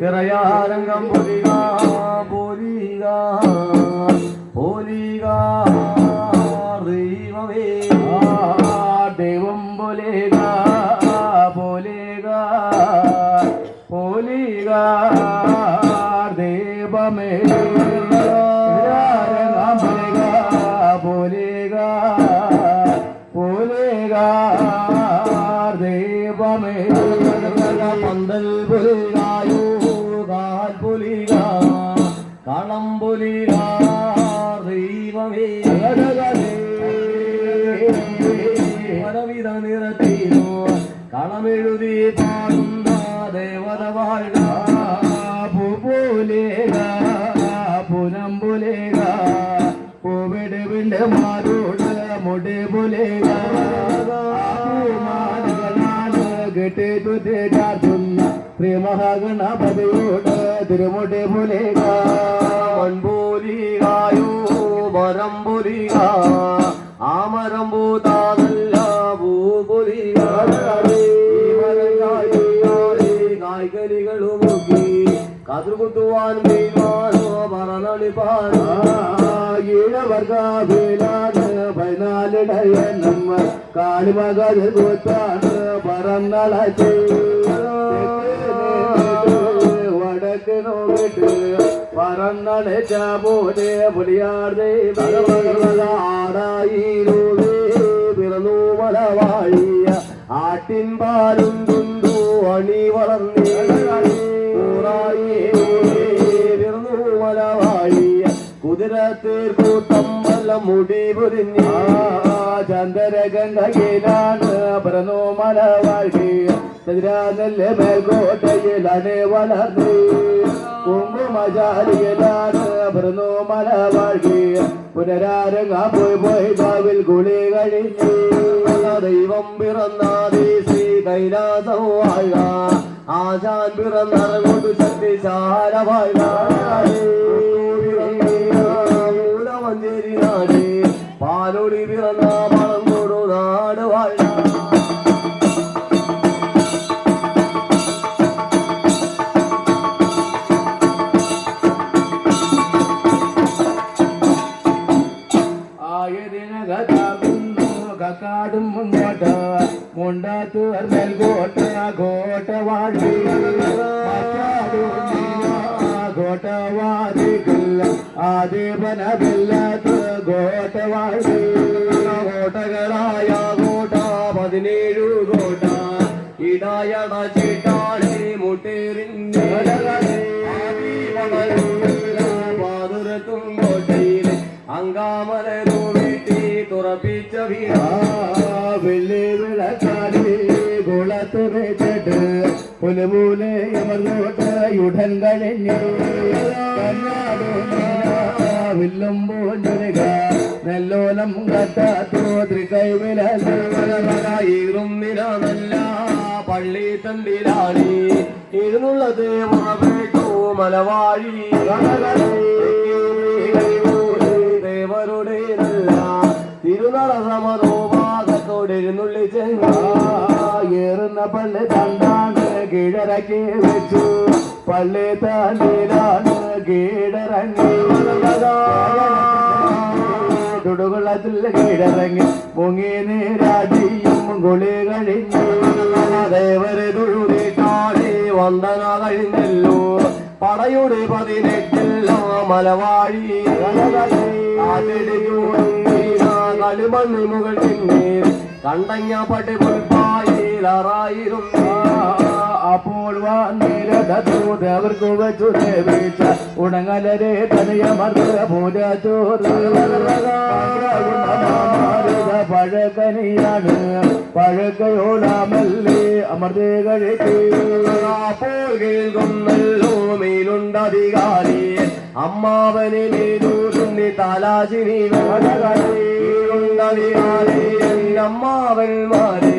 തിറയാരംഗം പൊലിക പൊലിക പൊലിക ദൈവമേ ദൈവം പൊലിക പൊലിക പൊലിക ദൈവമേ പൊലിക പൊലിക ദൈവമേ പന്തൽ പൊലികായോ കാൽ പൊലിക കളം പൊലിക ദൈവമേ പരവിധ നിറത്തിനോ കളമെഴുതി പാടുന്ന ദേവത വാഴ പൂലേക പുനം പൊലേക പൂവിട് വിണ്ട് മാരോട് മുടി പൊലേക കെട്ടി ചുറ്റിച്ചാർത്തുന്ന ശ്രീമഹാഗണപതിയോട് തിരുമുടി പൊലേക മൺപൂലികായോ മരം പൊലിക ആ മരം പൂതാതല്ല പൂപൊലിക കായ്കലികളും നോക്കി കാതുകുത്തുവാൻ വീവാനോ പറന്നളിപ്പാനോ ഈഴവർഗാഭിലാണ് പതിനാലിടയ നമ്മ കാളിമകത് കൂത്താണ് പറന്നളച്ച് വടക്ക് നോക്കിട്ട് പറന്നളച്ച പോലെ പുലിയാർദേ ആടായിരൂപേ പിറന്നു മലവാഴിയ ആട്ടിൻ പാലും തുണ്ടു അണി വളർന്നേ പിറന്നു മലവാഴിയ കുതിരത്തേർ കൂട്ടമ്പല മുടി പൊരിഞ്ഞ ചന്ദ്രഗംഗയിലാണ് പിറന്നു മലവാഴിയ ചന്ദ്രാനല്ലേ മേൽക്കോട്ടയിലാണ് വളർന്നേ കുങ്കുമചാരിയിലാണ് പിറന്നു മലവാഴിയ പുനരാരങ്ങ പോയി കാവിൽ കുളി കഴിഞ്ഞു ദൈവം പിറന്നാദി ശ്രീ കൈലാസം വാഴ ആശാൻ പിറന്നറങ്ങോട്ട് ശക്തിശാല വാഴ മഞ്ചേരി നാട് പാലൊളി പിറന്ന വളർന്നോടു നാട് വാഴ കക്കാടും മുങ്ങോട്ട മുണ്ടാത്തൂർ മേൽകോട്ട കോട്ട വാഴി കോട്ട വാദിക്കില്ല ആദിപനമില്ലാത്ത കോട്ട വാഴി കോട്ടകളായ കോട്ട 17 കോട്ട ഇടായട ചിട്ടാളി മുട്ടേറിഞ്ഞ പാതുരത്തും കോട്ടയിൽ അങ്കാമലോ തുറപ്പിച്ച വെള്ളി വിളക്കാടി കുളത്ത് വെച്ചിട്ട് പുലുപൂലെ അമർന്നോട്ട് യുടൻ കഴിഞ്ഞു വില്ലും പോഞ്ഞുക നെല്ലോലം കത്താത്തോ ത്രികൈവിലും നില നല്ല പള്ളി തണ്ടിലാണി ഇരുന്നുള്ളത് മുറവേട്ടു മലവാഴി ദേവരുടെ നല്ല തിരുനട സമരോഭാഗത്തോടിരുന്നുള്ളി ചെങ്ങേറുന്ന പള്ളി തണ്ടാണ് കീഴടക്കി വെച്ചു പള്ളി തണ്ടിലാണ് കീഴടങ്ങി തുടുകുളത്തിൽ കീഴടങ്ങി മുങ്ങി നീരാടിയും കുളി കഴിഞ്ഞു ദേവരെ തുഴുതിട്ടാടി വന്ദന കഴിഞ്ഞല്ലോ പടയുടെ 18 മലവാഴി കളിമണ്ണി മുകൾ പിന്നീർ കണ്ടഞ്ഞ പട്ടി പുൽപ്പായിലാറായിരുന്നു അപ്പോൾ വന്നിരതൂതവർക്ക് വെച്ചു ദേവിച്ച ഉണങ്ങലരെ തനിയമർദ്ദ പൂജ ചോറ് പഴക്കനിയാണ് പഴക്കയോളാമല്ലേ അമർദ്ദേ കഴിച്ചു അപ്പോൾ കേൾക്കുന്നല്ലോ മേലുണ്ടധികാരി അമ്മാവനെ മേലൂരുന്നി താലാശിനി അമ്മാവന്മാരെ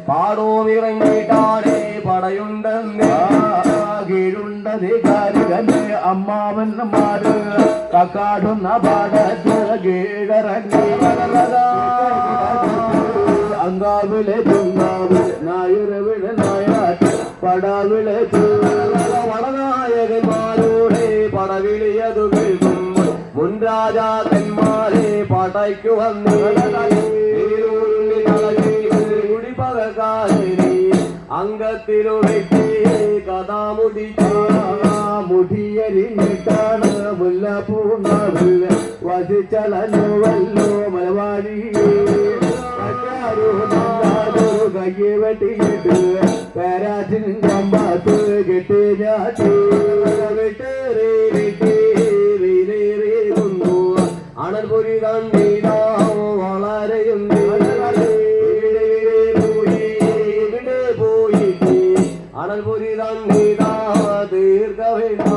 പാടോമിറങ്ങിട്ടാടേ പടയുണ്ടെന്ന് കീഴുണ്ടധികാരികന് അമ്മാവന്മാര് കക്കാടുന്ന പാടത്ത് കീഴറങ്ങി അങ്കാവിലെ ചുങ്ങാവ് നായുരവിള നായാട്ട് പടാവിളെ വടനായ പടവിളിയതു കേൾക്കുമ്പോൾ മുൻരാജാക്കന്മാരെ പടയ്ക്കു വന്നിടിപ്പകക്കാരി അംഗത്തിലുറക്കി മുടിയരിഞ്ഞിട്ടാണ് മുല്ലപ്പൂർണ്ണ വസിച്ചലഞ്ഞുവല്ലോ മലവാടി കയ്യെ വെട്ടിയിട്ട് പേരാറ്റിനും കമ്പാത്ത് കെട്ടി ഞാറ്റി അണൽപുരി കണ്ടീടാ വളരെയുണ്ട് ഇവിടെ പോയിട്ട് അണൽപുരി കണ്ടീടാ ദീർഘവേണ്ട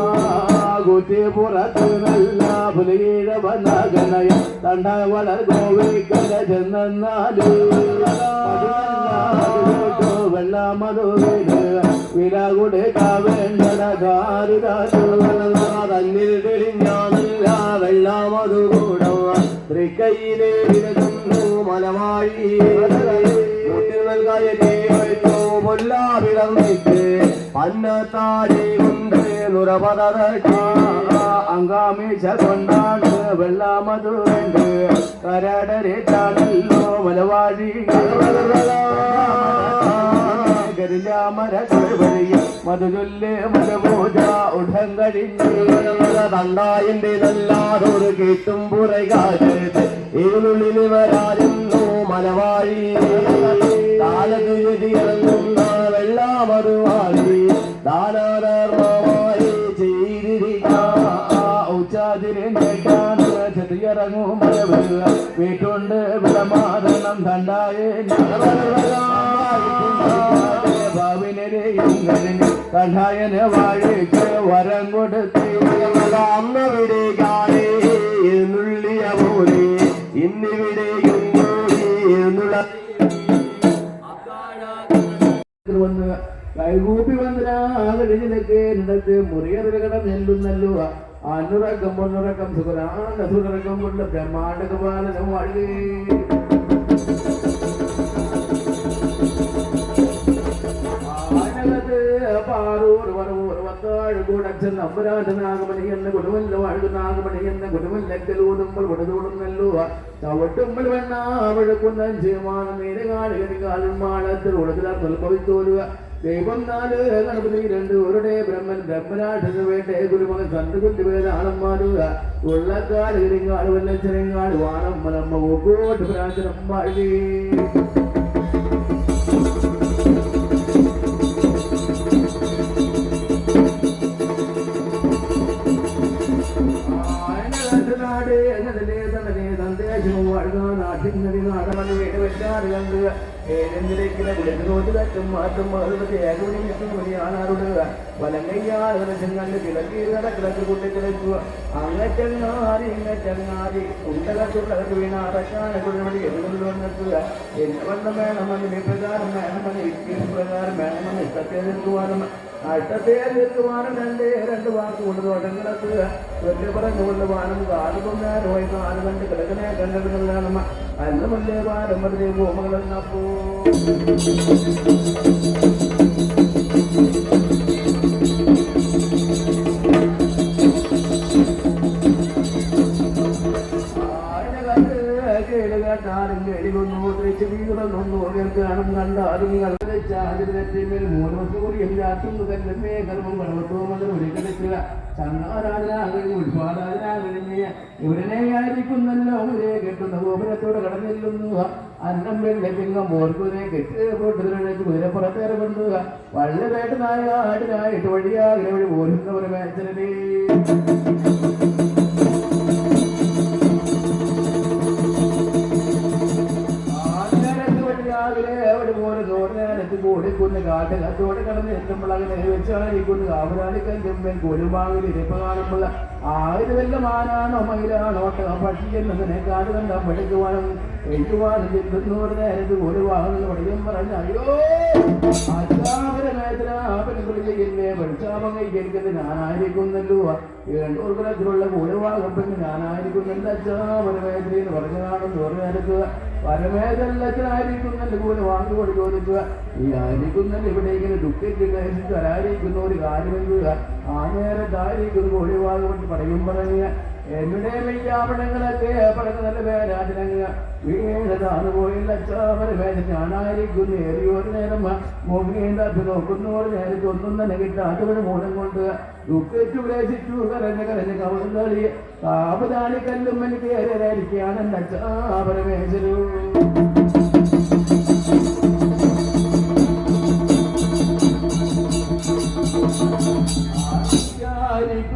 കുറ്റിപ്പുറത്ത് നല്ല പുലികീഴ വന്നകനയ തണ്ട വളർ ഗോവിക്കര ചെന്നാല് വെള്ളമതുവിന് വില കൊടുക്കാവേണ്ടട തന്നിൽ തെളിഞ്ഞാണല്ല വെള്ളമതു കൂടവ തൃക്കൈയിലെ വിരകുന്നു മലവാഴി മുട്ടിൽ നൽകായോ പൊല്ലാ വിളർന്നിട്ട് അന്നത്താഴി കൊണ്ട് നുറപതട്ട അങ്കാമീശ കൊണ്ടാണ് വെള്ളമതു വേണ്ട കരടരേറ്റാണല്ലോ മലവാഴി കരിഞ്ഞാമര കൊഴുവഴിയ മധുചൊല്ല് മലപൂജ ഉടൻ കഴിഞ്ഞ് തണ്ടായന്റെ നല്ലാതൊരു കേട്ടും പുറകാലത്ത് ഇരുളിൽ വരാരുന്നു മലവാഴി കാലതുരുതിയിറങ്ങുന്ന വെള്ളാമറുവാഴി ദാനധർമ്മമായി ചെയ്തിരിക്കാം ഉച്ചാതിരിഞ്ഞിട്ടാണ് ചെത്തിയിറങ്ങും മലവുക വീട്ടുണ്ട് വിളമാരണം തണ്ടായേ ഭാവിനെയും കഴിഞ്ഞ് കണ്ടായന് വാഴിക്ക് വരം കൊടുത്ത് അന്നവിടെ കാണേ എന്നുള്ളിയ പോലെ ഇന്നിവിടെയും വന്ന് കൈകൂപ്പി വന്നിരാകഴിഞ്ഞിലൊക്കെ നിനക്ക് മുറിയറികട നെല്ലുന്നല്ലോ അനുറക്കം പൊന്നുറക്കം സുഖരാണ് സുരക്കം കൊണ്ട് ബ്രഹ്മാണ്ഡ പാലനം വാഴേ പാറൂർ പറവൂർ വത്താഴ് കൂടച്ചൻ അമ്പരാജനാഗമണി എന്ന കൊടുമല്ല വാഴുനാഗമണി എന്ന കൊടുമല്ലൂടുമ്പോൾ കൊടുതൂടുന്നല്ലോ ചവിട്ടുമ്പോൾ വെണ്ണാവഴക്കുന്ന ജീവമാണ് നീരകാടുകാലും മാളത്തിൽ ഉളകിലാൽ ഉത്ഭവിത്തോലുക ദൈവം 4 ഗണപതി 2 ഒരുടെ ബ്രഹ്മൻ ബ്രഹ്മനാഥന് വേണ്ടേ ഗുരുമകൻ സന്തുകുട്ടി വേദാളന്മാരുക ഉള്ളക്കാട് ഇരിങ്ങാട് വല്ലച്ചരങ്ങാട് വാണം മലമ്മ ഓക്കോട്ട് പ്രാചനം വാഴി നാട് എന്നതിലെ തന്നെ സന്ദേശവും വാഴുക നാട്ടിൽ നാടമണി വേണ്ട വെച്ചാറ് കണ്ട് ഏതെങ്കിലേക്കിനെ വിളിച്ചു തട്ടും മാറ്റും മണിയാണാറുടുക വലങ്കയ്യാളുടെ ചെങ്ങാണ്ട് കിളക്കീരുടെ കിളക്ക് കൂട്ടി കിളക്കുക അങ്ങറ്റങ്ങാരി ഇങ്ങറ്റങ്ങാരി ഉണ്ടകത്തുള്ളകത്ത് വീണ അറക്കാനെ കൊണ്ടുവഴി എഴുതുകൊണ്ട് വന്നെത്തുക എന്നെ വണ്ണം വേണമെന്ന് പ്രകാരം വേണമെന്ന് ഇഷ്ടം പ്രകാരം വേണമെന്ന് ഇഷ്ടത്തെ നിൽക്കുവാനും അഷ്ടത്തെ നിൽക്കുവാനും രണ്ട് വാക്ക് കൊണ്ട് തോട്ടം കിടക്കുക വെറുതെ പറഞ്ഞുകൊണ്ട് വാനം കാടുകൊണ്ടാൻ പോയി കാട് കണ്ട് കിടക്കണേ കണ്ടെടുക്കുന്നതാണ് അന്നമല്ലേ പാരമ്പര്യ ഭൂമകളെന്നപ്പോ കേട്ടാലും കേടികൊന്നു തിരിച്ചു വീടുന്നു കേൾക്കാനും കണ്ടാലും ചാതിരത്തിന്മേൽ 3 വർഷം കൂടി എല്ലാത്തുന്നു കല്ലമ്മേ കർമ്മം പർവ്വതവും ഒരിക്കലെത്തുക ചങ്ങാരാജനാകഴിഞ്ഞ് ഉത്പാദനാകഴിഞ്ഞ് ഇവരനെ ആയിരിക്കുന്നല്ലോ ഇവരെ കെട്ടുന്ന ഗോപുരത്തോട് കടന്നില്ലുന്നു അന്നം വെള്ളപ്പിങ്ങ മോർക്കുനെ കെട്ട് പൊട്ടുതിരഴിച്ച് കുതിരപ്പുറത്തേറെ കൊണ്ടുക വള്ളവേട്ടനായ ആടിനായിട്ട് വഴിയാകെ വഴി പോരുന്നവരെ മേച്ചനെ കൂടിക്കൊണ്ട് കാട്ടുകത്തോടെ കടന്ന് എത്തുമ്പോൾ അങ്ങനെ വെച്ചാണിക്കൊണ്ട് കാവലാളിക്കല്ലുമ്പൻ കുരുമാവിൽ ഇരിപ്പ് കാണുമ്പോൾ 1000 വല്ല മാനാണോ മയിലാണോ പക്ഷി എന്നതിനെ കാട് കണ്ടാൽ പഠിക്കുവാനും എഴുതുവാനും ചെല്ലുന്നവരുടെ നേരത്ത് ഒരു വാഹനം പഠിക്കും പറഞ്ഞ അയ്യോ അച്ഛാപരമേതനാപനെ പഠിച്ചാമങ്ങി കേൾക്കുന്നത് ഞാനായിരിക്കുന്നല്ലോ 800 കുലത്തിലുള്ള ഒരു വാഹപ്പെട്ട് ഞാനായിരിക്കുന്നുണ്ട് അച്ഛാപരമേതന എന്ന് പറഞ്ഞു കാണും ഒരു നേരത്ത് പരമേതല്ലത്തിനായിരിക്കുന്നതിന്റെ കൂടെ വാങ്ങുകൊണ്ട് ചോദിക്കുക ഈ ആയിരിക്കുന്നതിൽ എവിടെയെങ്കിലും ദുഃഖിച്ച് കഴിച്ചിട്ട് ആരായിരിക്കുന്ന ഒരു കാര്യമെന്തുക ആ നേരത്തായിരിക്കുന്നു ഒഴിവാകുകൊണ്ട് പറയും പറയുക എവിടെ മെയ്യാപടങ്ങളൊക്കെ പടങ്ങ് നല്ല വേരാജനങ്ങ വീണതാണ് പോയില്ല അച്ചാപരമേത ഞാനായിരിക്കുന്നു ഏറിയൊരു നേരം മുങ്ങീൻ്റെ അത് നോക്കുന്നോട് നേരത്തെ ഒന്നും തന്നെ കിട്ടാത്തവര് മൂലം കൊണ്ട് ദുഃഖിച്ചു ഗ്രഹിച്ചു കരഞ്ഞ് കവളി കാപതാണി കല്ലും എനിക്ക് ഏറിയിരിക്കുകയാണ് എൻ്റെ അച്ചാപരമേശരു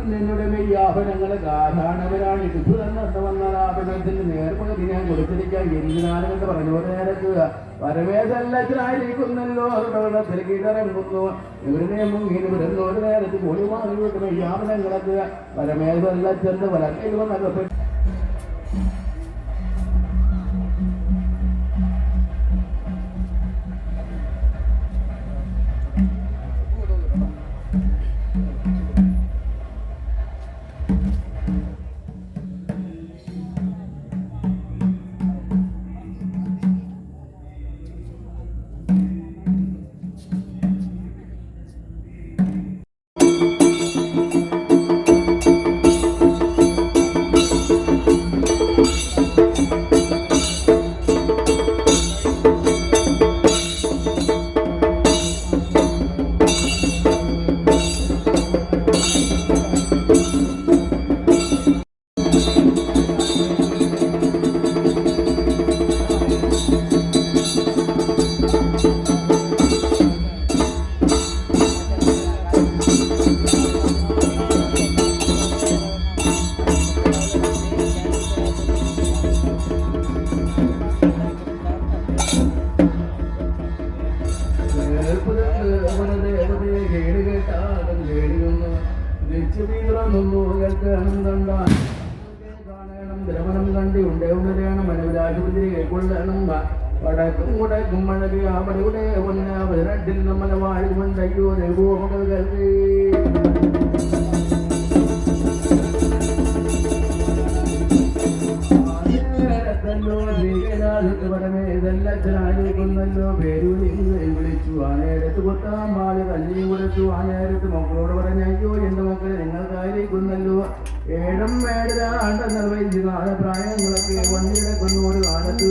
നിന്നുടെ മെയ്യാഭനങ്ങളെ കാരണവരാണ് ഇത് തന്നെ വന്നാൽ ആഭരണത്തിന്റെ നേർപ്പകുതി ഞാൻ കൊടുത്തിരിക്കാൻ എന്തിനാണെന്ന് പറഞ്ഞു നേരക്കുക പരമേതല്ലത്തിനായിരിക്കുന്നല്ലോ അവരുടെ തിരക്കിടറങ്ങുന്നു ഇവരുടെ മുങ്ങിന് വരുന്ന ഒരു നേരത്ത് പോയി വാങ്ങിയിട്ട് മെയ്യാഭനങ്ങളൊക്കെ പരമേതല്ലച്ചെന്ന് വലക്കയിൽ വന്നകപ്പെട്ടു ദ്രവണം കണ്ടി ഉണ്ടേണം മനവിലാശുപത്രി കൈക്കൊള്ളണം വടക്കും മുടക്കും മഴകി അവിടെ പൊന്നാവരട്ടിൽ നമ്മളെ വാഴുകൊണ്ടയ്യോ രഘുമകൾ കരുതി പരമേതല്ലച്ചനായിരിക്കുന്നല്ലോ പേരു വിളിച്ചു ആനേരത്ത് കൊത്താൻ മാളി കല്ലി കൊടുത്തു ആനേരത്ത് മക്കളോട് പറഞ്ഞയ്യോ എന്റെ മക്കളെ നിങ്ങൾക്കായിരിക്കുന്നല്ലോ ഏഴം മേടരാണ്ട നിർവഹിച്ചു കാലപ്രായങ്ങളൊക്കെ വന്നിടക്കുന്നോട് കാലത്ത്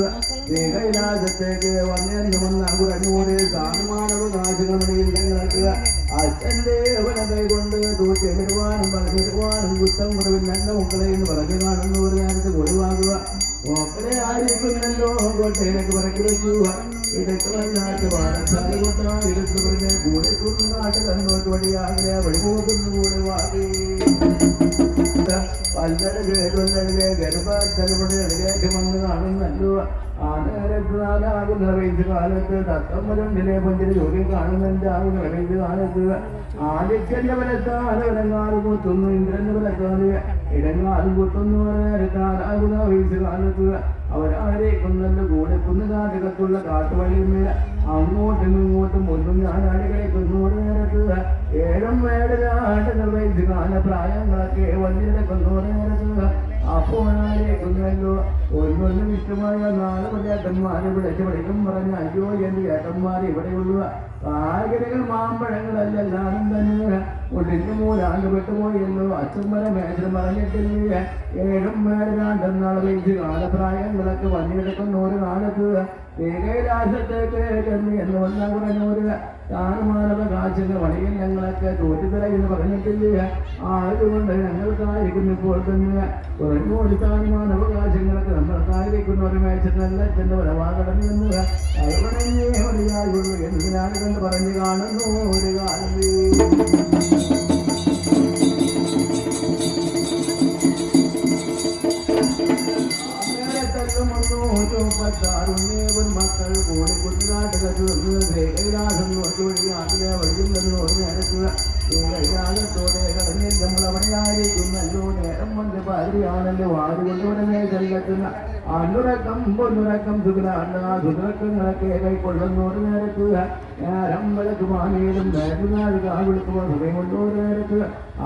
കൈലാസത്തേക്ക് വന്നേന്ന് വന്നൂര് താനുമാനവകാശങ്ങളിൽ നിങ്ങൾക്ക് അച്ഛൻ്റെ കൈ കൊണ്ട് തൂറ്റിടുവാനും പറഞ്ഞിടുവാനും കുറ്റം കുറവിൽ നല്ല മക്കളെ എന്ന് പറഞ്ഞു കാണുന്ന ഒരു നേരത്ത് ഒഴിവാക്കുക മക്കളെ ആയിരിക്കുന്നല്ലോ കോട്ടയിലേക്ക് പറക്കി വെക്കുക ഇടയ്ക്ക് വന്നാട്ട് പാടശാല കൊട്ടാ ഇടത്ത് പറഞ്ഞ കൂടെ നാട്ട് കണ്ണോട്ട് വഴിയാകെ വഴിപോകുന്നു കൂടെ വാങ്ങി പല്ലട ഗർഭത്തലമുടയിലേക്ക് വന്ന് കാണുന്നല്ലോ ആ നേരത്ത് നാലാകുന്ന റേഞ്ച് കാലത്ത് തത്തമ്മലുണ്ടിലെ പൊഞ്ചിന് ജോലി കാണുന്നുണ്ട് ആകുന്ന റേഞ്ച് കാലത്ത് ആദിത്യന്റെ വലത്താലവരങ്ങാറ് കുത്തുന്നു ഇന്ദ്രന്റെ വലത്താല് ഇടങ്ങാറും കുത്തുന്നു നേരത്ത് ആലാകുന്ന റേഞ്ച് കാലത്ത് അവരാരേക്കുന്നല്ല കൂടെ കുന്നുകാട്ടുകത്തുള്ള കാട്ടുവഴിയുമേൽ അങ്ങോട്ടും ഇങ്ങോട്ടും ഒന്നും ഞാനാടുകളെ കൊന്നോട് നേരത്ത് ഏഴം വേടരാണ്ട് നിർവഹിച്ച് കാലപ്രായങ്ങളൊക്കെ വന്നിടെ കൊന്നോട് നേരത്ത് അപ്പോഴാരേക്കുന്നല്ലോ ഒന്നൊന്നും ഇഷ്ടമായ നാല് പതിയേട്ടന്മാരെ വിളിച്ച് പഠിക്കും പറഞ്ഞ അയ്യോ എന്റെ ഏട്ടന്മാർ ഇവിടെയുള്ള കാർഗികൾ മാമ്പഴങ്ങളല്ലെല്ലാം തന്നെ ഒടിഞ്ഞു മൂലാണ്ട് വിട്ടുപോയല്ലോ അച്ഛന്മാര മേഖല പറഞ്ഞിട്ടില്ലേ ഏഴും മേഴാണ്ടെന്നാൾ വെച്ച് കാലപ്രായങ്ങളൊക്കെ വന്നിയെടുക്കുന്ന ഒരു കാലത്ത് ഏകരാശത്തേക്ക് എന്ന് വന്നാൽ പറഞ്ഞൊരു താനുമാനവ കാഴ്ചകൾ വഴിയിൽ ഞങ്ങളൊക്കെ തോറ്റിത്തരയെന്ന് പറഞ്ഞിട്ടില്ല ആയതുകൊണ്ട് ഞങ്ങൾക്കായിരിക്കും ഇപ്പോൾ തന്നെ കുറഞ്ഞോടി താനുമാനവകാശങ്ങളൊക്കെ നമ്മൾക്കായിരിക്കുന്ന ഒരു മേച്ചല്ല ചെന്ന് വരവാകടന്നു എന്ന് അയവണഞ്ഞേ മതിയായുള്ളൂ എന്തിനാണ് കണ്ട് പറഞ്ഞു കാണുന്നു ഒരു കാലം പത്താറുണ്ണേവൻ മക്കൾ കൂടി കുഞ്ഞാട്ടകൈലാസം നോക്കി വഴി അതിലെ വഴിയിൽ നിന്ന് ഒരു നേരത്തുക കൈലാസത്തോടെ കടന്നിൽ നമ്മൾ അവിടെയായിരിക്കുന്നല്ലോ നേരം കൊണ്ട് പാരിയാണല്ലോ ആരുകൊണ്ടുടനെ ചെല്ലെത്തുന്ന അന്നുറക്കം പൊന്നുറക്കം സുഖങ്ങളൊക്കെ കൈക്കൊള്ളുന്നോട് നേരത്ത് ഞാരമ്പലക്ക് മാനയിലും നേരുന്നാൾ കാവിളിക്കുമ്പോൾ സമയമുള്ളോട് നേരത്ത്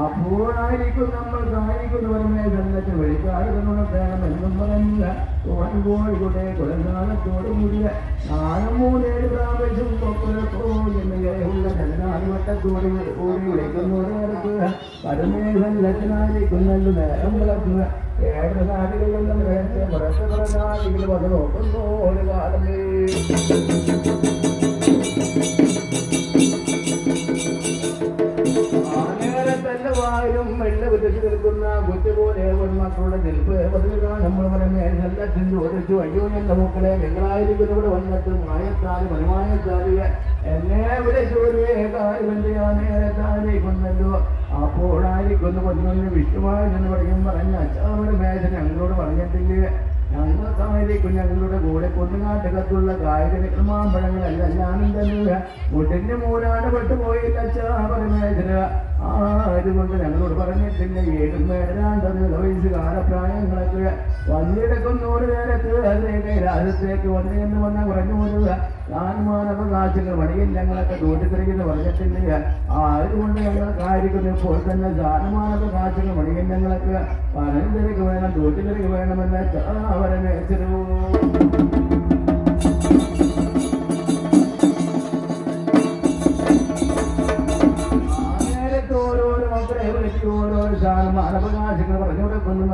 അപ്പോഴായിരിക്കും നമ്മൾക്കായിരിക്കുന്നവരുമേ ജനത്തെ വെളിക്കാടുകളുടെ വേണം എന്നും പറഞ്ഞ കോഴിക്കോട്ടെ കുലങ്കാലത്തോട് കൂടിയ 4-3 പ്രാവശ്യം കൊക്കലക്കോ എന്നിങ്ങനെയുള്ള ജനാധിപത്യത്തോട് കൂടി വിളിക്കുന്നോട് നേരത്ത് പരമേശനായിരിക്കുന്നല്ലോ നേരം വിളക്കുക 7 നാടുകളിലുള്ള നേരത്തെ പുറത്തുകളാണെങ്കിൽ വന്ന് നോക്കുന്നു ഒരു കാലമേ വെള്ള വിതച്ച് നിൽക്കുന്ന കുറ്റുപോലെ മക്കളുടെ നിൽപ്പ് നമ്മൾ പറഞ്ഞ എല്ലാത്തിനും ചോദിച്ചു അയ്യോ എന്റെ മക്കളെ നിങ്ങളായിരിക്കും ഇവിടെ വന്നിട്ട് മായത്താല് മനമായത്താലിയ എന്നെ വിളിച്ചോരുവേ കാര്യമെന്റെ ആ നേരത്താലേക്കൊന്നല്ലോ അപ്പോഴായിരിക്കുന്നു കൊന്നൊന്ന് വിഷ്ണുവായി എന്ന് പറയും പറഞ്ഞ അച്ഛാവിടെ മേഖല ഞങ്ങളോട് പറഞ്ഞിട്ടില്ലേ ഞങ്ങൾക്കായിരിക്കും ഞങ്ങളുടെ കൂടെ കൊന്നുകാട്ടകത്തുള്ള കായിക മാമ്പഴങ്ങളല്ല ഞാനും തന്നെ മുട്ടിന്റെ മൂരാട് പെട്ടുപോയില്ല അച്ഛാപരമേഖല അതുകൊണ്ട് ഞങ്ങളോട് പറഞ്ഞിട്ടില്ല 7 വയസ്സ് കാലപ്രായങ്ങളൊക്കെ വന്നിടക്കുന്നോട് നേരത്ത് അതിലേക്ക് രാജ്യത്തേക്ക് വന്നു വന്നാൽ കുറഞ്ഞു പോരുക താൻമാനവകാശങ്ങൾ മണിയിൽ ഞങ്ങളൊക്കെ തോട്ടിത്തിരിക്കുന്നു പറഞ്ഞിട്ടില്ല അതുകൊണ്ട് ഞങ്ങൾക്കായിരിക്കുന്നു ഇപ്പോൾ തന്നെ താൻമാനവകാശങ്ങൾ മണിയിൽ ഞങ്ങളൊക്കെ പനന്തിരക്ക് വേണം തോട്ടിത്തിരക്ക് വേണമെന്ന് അവരെ വെച്ചിരു ഓരോരോ മാനവകാശങ്ങൾ പറഞ്ഞു കൊടുക്കുന്നു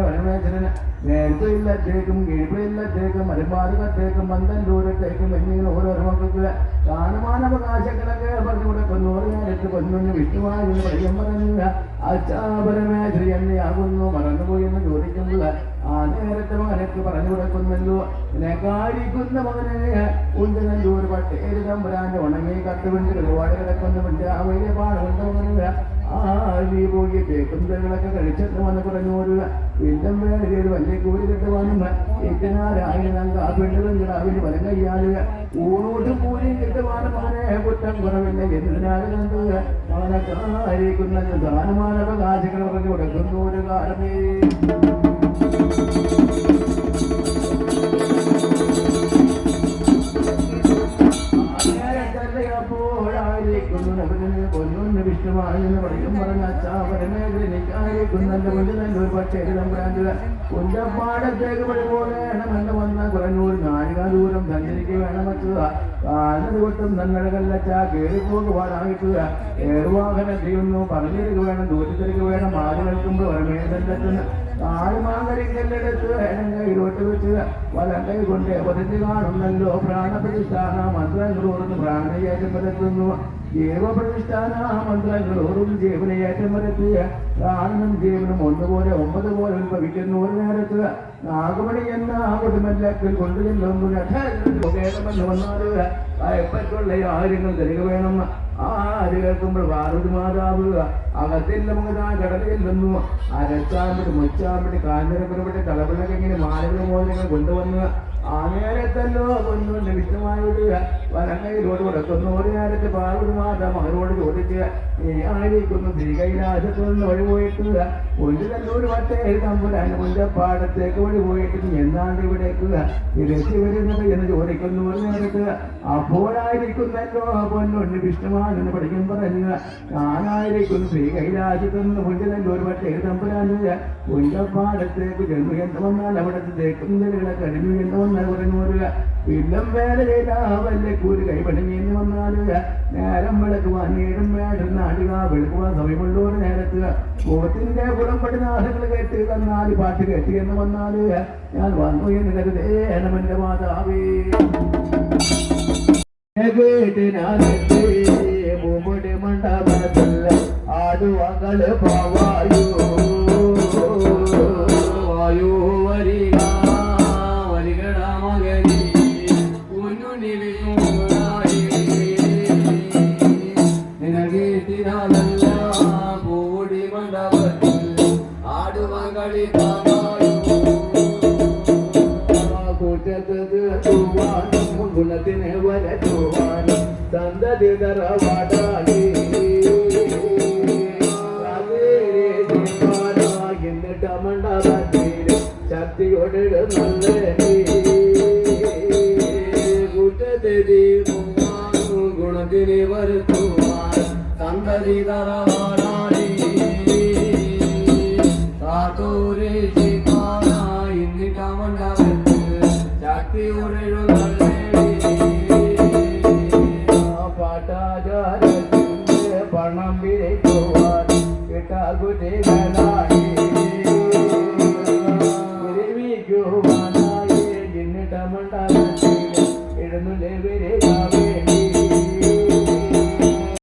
വനമേശ്വരന് നേരത്തെയില്ലത്തേക്കും കീഴ്പില്ലത്തേക്കും മലബാധകത്തേക്കും പന്തല്ലൂരത്തേക്കും എന്നിങ്ങനെ ഓരോരോ മക്കൾക്ക് സ്ഥാനമാനവകാശങ്ങളൊക്കെ പറഞ്ഞു കൊടുക്കുന്നു ഒരു നേരത്ത് കൊന്നു വിഷ്ണുവായി എന്ന് പറയാൻ പറഞ്ഞില്ല അച്ഛാപരമേശ്വരി എന്നെയാകുന്നു മറന്നുപോയി എന്ന് ചോദിക്കുമ്പോൾ ആ നേരത്തെ മകനക്ക് പറഞ്ഞു കൊടുക്കുന്നല്ലോ കാരിക്കുന്ന മകനെ ഉണ്ടനല്ലൂർ പട്ടേര് തമ്പുരാന്റെ ഉണങ്ങി കത്തുവിണ്ട് ഒരുപാട് കിടക്കുന്നുണ്ട് ആ വലിയ പാടുകൊണ്ട് മകനില്ല നീ പോയി കേൾക്കുന്നതൊക്കെ കഴിച്ചിട്ട് വന്ന് പറഞ്ഞു ഒരു വീണ്ടും വേറെ വലിയ കൂലി കിട്ടുവാനും ഏറ്റനാരായിരം ആ പെണ്ണുകളും കിടാവിന് വലം കയ്യാളുക ഊണോട്ടും കൂലിയും കിട്ടുവാനും മകനെ കുറ്റം കുറവില്ല എന്തിനാണ് കണ്ടത് മകനക്കായിരിക്കുന്ന ദാനമാനവകാശങ്ങൾ പറഞ്ഞു കൊടുക്കുന്നു ഒരു കാലമേ പൊന്നൊന്ന് വിഷ്ണുമായി എന്ന് പറയും പറഞ്ഞ അച്ഛാപരമേഖലനിക്കായിരിക്കുന്നതിന്റെ മുന്നിൽ തന്നെ ഒരു പക്ഷേ തമ്പുരാൻ്റെ കുഞ്ചപ്പാടത്തേക്ക് വഴി പോകണമെന്ന് വന്ന കുറഞ്ഞൂർ നാഴിക ദൂരം സഞ്ചരിക്ക് വേണമെത്തുക കാലതുകൊട്ടും നന്നഴകല്ലച്ച കയറിപ്പോക്ക് പാടായിട്ടുക ഏറുവാഹനം ചെയ്യുന്നു പറഞ്ഞിരിക്ക് വേണം ദൂരത്തിലേക്ക് വേണം ആര് കേൾക്കുമ്പോൾ പരമേശ്വരത്തിന് കാലുമാങ്കരിക്കല്ലെടുത്ത് കയ്യിലോട്ട് വെച്ച് വലം കൈ കൊണ്ട് പതിച്ച് കാണുന്നല്ലോ പ്രാണപ്രതിഷ്ഠാന മന്ത്രങ്ങളോർന്ന് പ്രാണയേറ്റം വരത്തുന്നു ജീവപ്രതിഷ്ഠാന മന്ത്രങ്ങളോറും ജീവനയേറ്റം വരത്തുക പ്രാണനും ജീവനും ഒന്നുപോലെ 9 പോലെ ഉത്ഭവിക്കുന്നു ഒരു നേരത്ത് നാഗമണി എന്ന കൊടുമല്ലക്കൽ കൊണ്ടുചെല്ലുമ്പോഴേണമെന്ന് വന്നാറുക ഭയപ്പെട്ടുള്ള കാര്യങ്ങൾ തരിക വേണം ആര് കേൾക്കുമ്പോൾ പാർവതി മാതാവ് അകത്തിൽ നമുക്ക് ആ കടലയില്ലെന്നു അരച്ചാമ്പടി മുച്ചാമ്പടി കാഞ്ഞിരപ്പുറപ്പെട്ട് കളവിളക്ക് ഇങ്ങനെ മാലകൾ മോദനങ്ങൾ കൊണ്ടുവന്ന് ആ നേരത്തല്ലോ കൊന്നുകൊണ്ട് വിഷ്ണുമായോട് വലങ്ങയിലോട് കൊടുക്കുന്നു ഒരു നേരത്തെ പാർവതി മാതാ മകനോട് ചോദിക്കുക നീ ആയിരിക്കുന്നു ശ്രീകൈലാസത്തിൽ നിന്ന് വഴി പോയിട്ട് കൊണ്ടുതല്ലൂർ വട്ടേ തമ്പുരാൻ മുഞ്ചപ്പാടത്തേക്ക് വഴി പോയിട്ട് എന്നാണ്ട് ഇവിടേക്ക് തിരിച്ചു വരുന്നത് എന്ന് ചോദിക്കുന്നു ഒരു നേരത്ത് അപ്പോഴായിരിക്കുന്നല്ലോ പൊന്നുണ്ട് വിഷ്ണുമാനെന്ന് പഠിക്കും പറഞ്ഞ ഞാനായിരിക്കുന്നു ശ്രീകൈലാസത്തിൽ നിന്ന് കൊണ്ടുതല്ലൂർ വട്ടേ തമ്പുരാൻ മുഞ്ചപ്പാടത്തേക്ക് ചെന്നു എന്ന് വന്നാൽ അവിടുത്തെ തേക്കുന്നതികളെ കഴിഞ്ഞു എന്ന് വന്നാൽ പറയുന്നവരുക വില്ലം വേല ചെയ്ത വല്യ കൂര് കൈപണിഞ്ഞ് എന്ന് വന്നാലുക നേരം വിളക്കുവാൻ 7 മേടം നാടിക വെളുക്കുവാൻ സമയമുള്ളവർ നേരത്തുക പോത്തിന്റെ കുളമ്പടി നാഥങ്ങൾ കേട്ട് തന്നാല് പാട്ട് കേട്ട് എന്ന് വന്നാലുക ഞാൻ വന്നു എന്ന് കരുതേണമെന്റെ മാതാവേ കേട്ടിനാനെത്തി മുമ്പടി മണ്ഡപത്തില്ല ആടുവകള് പാവായോ വായോ വരിക പൂടി മണ്ഡപത്തിൽ ആടുമകളി കൂറ്റത്തുവാനും ഗുണത്തിന് വരച്ചുവാനും സന്തതി തറവാടായി എന്നിട്ട മണ്ഡപത്തിൽ ശക്തി കൊടുക്കുന്നുണ്ട് കുറ്റത്തെ ഗുണത്തിനെ വരുത്തുവാൻ സന്തതി തറവാടാടി കാത്തൂരെ ശിക്കാനായി നിക്കമണ്ടവർക്ക് ശക്തി ഉരഴുന്നല്ലേ പാട്ടാചാരത്തിന്റെ പണം വിരയ്ക്കുവാൻ കിട്ടാകുതികളായി വിരമിക്കുവാനായി എന്നിട്ടമണ്ടവർക്ക് എഴുന്നള്ളി വരെ